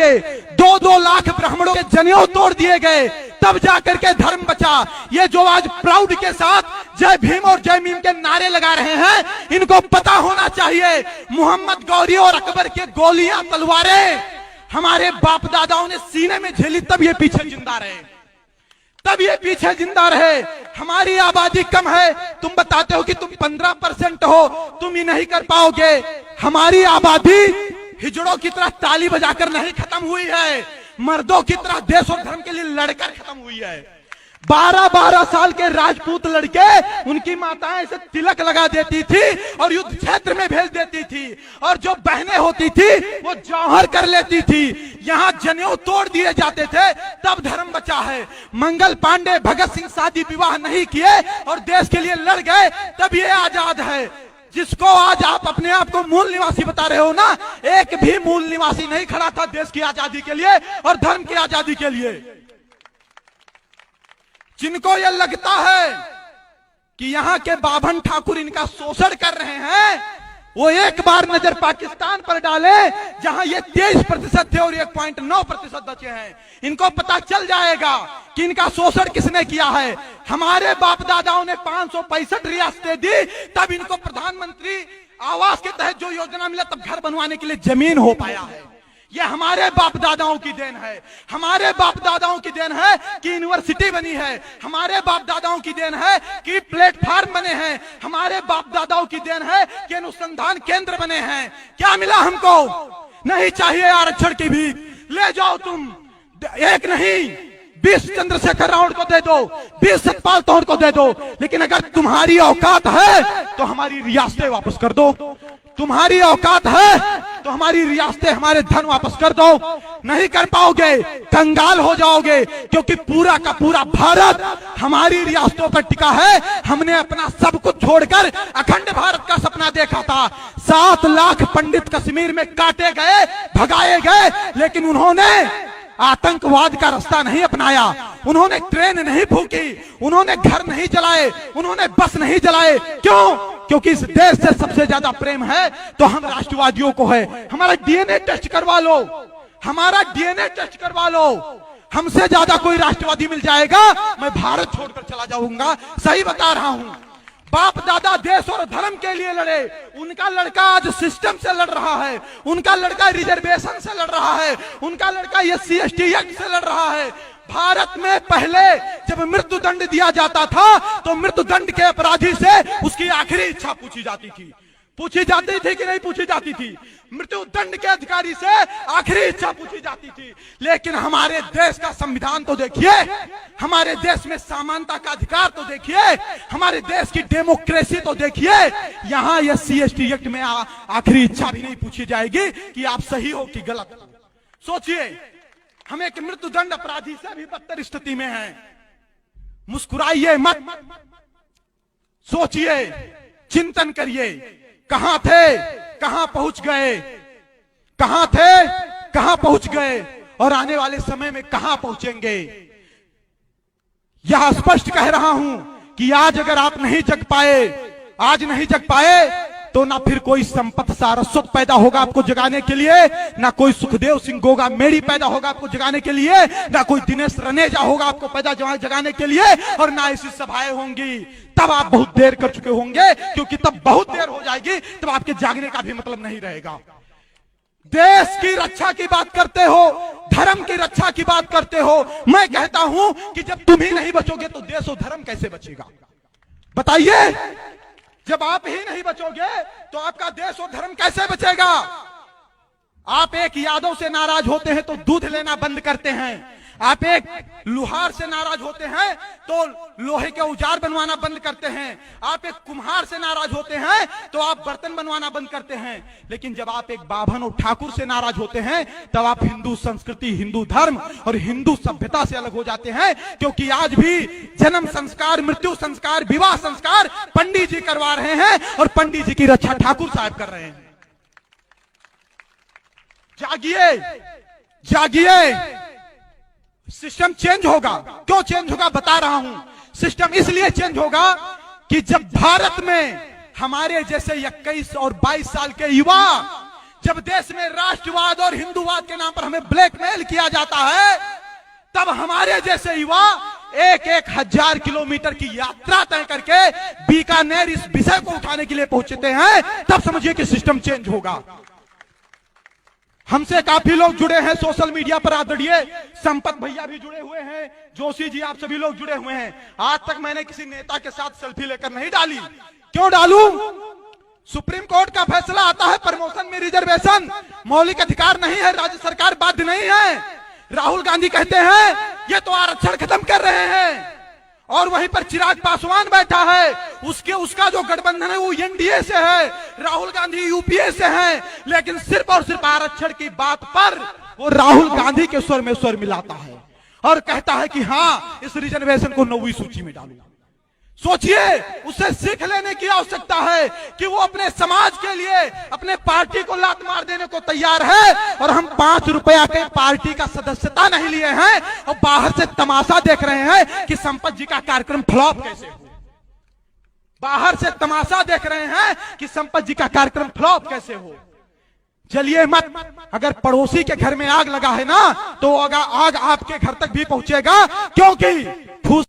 के 2-2 लाख ब्राह्मणों के जनेऊ तोड़ दिए गए, तब जाकर के धर्म बचा। ये जो आज प्राउड के साथ जय भीम और जय मीम के नारे लगा रहे हैं, इनको पता होना चाहिए मोहम्मद गौरी और अकबर के गोलियां तलवारें हमारे बाप दादाओं ने सीने में झेली, तब ये पीछे जिंदा रहे, तब ये पीछे जिंदा रहे। हमारी आबादी कम है, तुम बताते हो कि तुम 15% हो, तुम ही नहीं कर पाओगे। हमारी आबादी हिजड़ों की तरह ताली बजाकर नहीं खत्म हुई है, मर्दों की तरह देश और धर्म के लिए लड़कर खत्म हुई है। 12-12 साल के राजपूत लड़के, उनकी माताएं से तिलक लगा देती थी और युद्ध क्षेत्र में भेज देती थी, और जो बहनें होती थी वो जौहर कर लेती थी। यहाँ जनेऊ तोड़ दिए जाते थे, तब धर्म बचा है। मंगल पांडे, भगत सिंह शादी विवाह नहीं किए और देश के लिए लड़ गए, तब ये आजाद है। जिसको आज आप अपने आप को मूल निवासी बता रहे हो ना, एक भी मूल निवासी नहीं खड़ा था देश की आजादी के लिए और धर्म की आजादी के लिए। जिनको ये लगता है कि यहाँ के बाभन ठाकुर इनका शोषण कर रहे हैं, वो एक बार नजर पाकिस्तान पर डाले, जहां ये 23% थे और 1.9% बचे हैं। इनको पता चल जाएगा कि इनका शोषण किसने किया है। हमारे बाप दादाओं ने 565 रियासतें दी, तब इनको प्रधानमंत्री आवास के तहत जो योजना मिला, तब घर बनवाने के लिए जमीन हो पाया है। ये हमारे बाप दादाओं की देन है, हमारे बाप दादाओं की देन है कि यूनिवर्सिटी बनी है, हमारे बाप दादाओं की देन है कि प्लेटफार्म बने हैं, हमारे बाप दादाओं की देन है कि अनुसंधान केंद्र बने हैं। क्या मिला हमको? नहीं चाहिए आरक्षण की भी, ले जाओ तुम, एक नहीं 20 चंद्रशेखर रावण को दे दो, 20 सतपाल तोड़ को दे दो, लेकिन अगर तुम्हारी औकात है तो हमारी रियासतें वापस कर दो। तुम्हारी औकात है तो हमारी रियासतें, हमारे धन वापस कर दो। नहीं कर पाओगे, कंगाल हो जाओगे, क्योंकि पूरा का पूरा भारत हमारी रियासतों पर टिका है। हमने अपना सब कुछ छोड़कर अखंड भारत का सपना देखा था। 7 लाख पंडित कश्मीर में काटे गए, भगाए गए, लेकिन उन्होंने आतंकवाद का रास्ता नहीं अपनाया, उन्होंने ट्रेन नहीं फूकी, उन्होंने घर नहीं जलाए, उन्होंने बस नहीं जलाए। क्यों? क्योंकि इस देश से सबसे ज्यादा प्रेम है तो हम राष्ट्रवादियों को है। हमारा डीएनए टेस्ट करवा लो, हमारा डीएनए टेस्ट करवा लो, हमसे ज्यादा कोई राष्ट्रवादी मिल जाएगा, मैं भारत छोड़कर चला जाऊंगा। सही बता रहा हूं। बाप दादा देश और धर्म के लिए लड़े, उनका लड़का आज सिस्टम से लड़ रहा है, उनका लड़का रिजर्वेशन से लड़ रहा है, उनका लड़का SC ST एक्ट से लड़ रहा है। भारत में पहले जब मृत्यु दंड दिया जाता था तो मृत्यु दंड के अपराधी से उसकी आखिरी इच्छा पूछी जाती थी। पूछी जाती थी कि नहीं पूछी जाती थी? मृत्यु दंड के अधिकारी से आखिरी इच्छा पूछी जाती थी। लेकिन हमारे देश का संविधान तो देखिए, हमारे देश में समानता का अधिकार तो देखिए, हमारे देश की डेमोक्रेसी तो देखिए। यहाँ SC ST एक्ट में आखिरी इच्छा भी नहीं पूछी जाएगी कि आप सही हो कि गलत। सोचिए, हम एक मृत्यु दंड अपराधी से भी बदतर स्थिति में हैं। मुस्कुराइए मत, सोचिए, चिंतन करिए, कहां थे, कहां पहुंच गए, कहां थे, कहां पहुंच गए, और आने वाले समय में कहां पहुंचेंगे। यह स्पष्ट कह रहा हूं कि आज अगर आप नहीं जग पाए, आज नहीं जग पाए, तो ना फिर कोई संपत सारस्वत पैदा होगा आपको जगाने के लिए, ना कोई सुखदेव सिंह गोगा मेड़ी पैदा होगा आपको जगाने के लिए, ना कोई दिनेश रनेजा होगा आपको पैदा जगाने के लिए, और ना ऐसी सभाएं होंगी। तब आप बहुत देर कर चुके होंगे, क्योंकि तब बहुत देर हो जाएगी, तब आपके जागने का भी मतलब नहीं रहेगा। देश की रक्षा की बात करते हो, धर्म की रक्षा की बात करते हो। मैं कहता हूं कि जब तुम ही नहीं बचोगे तो देश और धर्म कैसे बचेगा? बताइए, जब आप ही नहीं बचोगे तो आपका देश और धर्म कैसे बचेगा? आप एक यादव से नाराज होते हैं तो दूध लेना बंद करते हैं, आप एक लुहार से नाराज होते हैं तो लोहे के औजार बनवाना बंद करते हैं, आप एक कुम्हार से नाराज होते हैं तो आप बर्तन बनवाना बंद करते हैं। लेकिन जब आप एक बाभन और ठाकुर से नाराज होते हैं तब आप हिंदू संस्कृति, हिंदू धर्म और हिंदू सभ्यता से अलग हो जाते हैं। क्योंकि आज भी जन्म संस्कार, मृत्यु संस्कार, विवाह संस्कार पंडित जी करवा रहे हैं और पंडित जी की रक्षा ठाकुर साहब कर रहे हैं। जागिए, जागिए, सिस्टम चेंज होगा। क्यों चेंज होगा बता रहा हूं। सिस्टम इसलिए चेंज होगा कि जब भारत में हमारे जैसे 21 और 22 साल के युवा जब देश में राष्ट्रवाद और हिंदूवाद के नाम पर हमें ब्लैकमेल किया जाता है, तब हमारे जैसे युवा 1,000 किलोमीटर की यात्रा तय करके बीकानेर इस विषय को उठाने के लिए पहुंचते हैं, तब समझिए कि सिस्टम चेंज होगा। हमसे काफी लोग जुड़े हैं सोशल मीडिया पर, आदरणीय संपत भैया भी जुड़े हुए हैं, जोशी जी, आप सभी लोग जुड़े हुए हैं। आज तक मैंने किसी नेता के साथ सेल्फी लेकर नहीं डाली। क्यों डालूं? सुप्रीम कोर्ट का फैसला आता है, प्रमोशन में रिजर्वेशन मौलिक अधिकार नहीं है, राज्य सरकार बाध्य नहीं है। राहुल गांधी कहते हैं ये तो आरक्षण खत्म कर रहे हैं, और वहीं पर चिराग पासवान बैठा है, उसका जो गठबंधन है वो एनडीए से है, राहुल गांधी यूपीए से है, लेकिन सिर्फ और सिर्फ आरक्षण की बात पर वो राहुल गांधी के स्वर में स्वर मिलाता है और कहता है कि हाँ, इस रिजर्वेशन को 9वीं सूची में डालूंगा। सोचिए, उसे सीख लेने की आवश्यकता है कि वो अपने समाज के लिए अपने पार्टी को लात मार देने को तैयार है, और हम 5 रुपया के पार्टी का सदस्यता नहीं लिए हैं और बाहर से तमाशा देख रहे हैं कि संपत जी का कार्यक्रम फ्लॉप कैसे हो। बाहर से तमाशा देख रहे हैं कि संपत जी का कार्यक्रम फ्लॉप कैसे हो। जलिए मत। अगर पड़ोसी के घर में आग लगा है ना, तो आग आपके घर तक भी पहुंचेगा, क्योंकि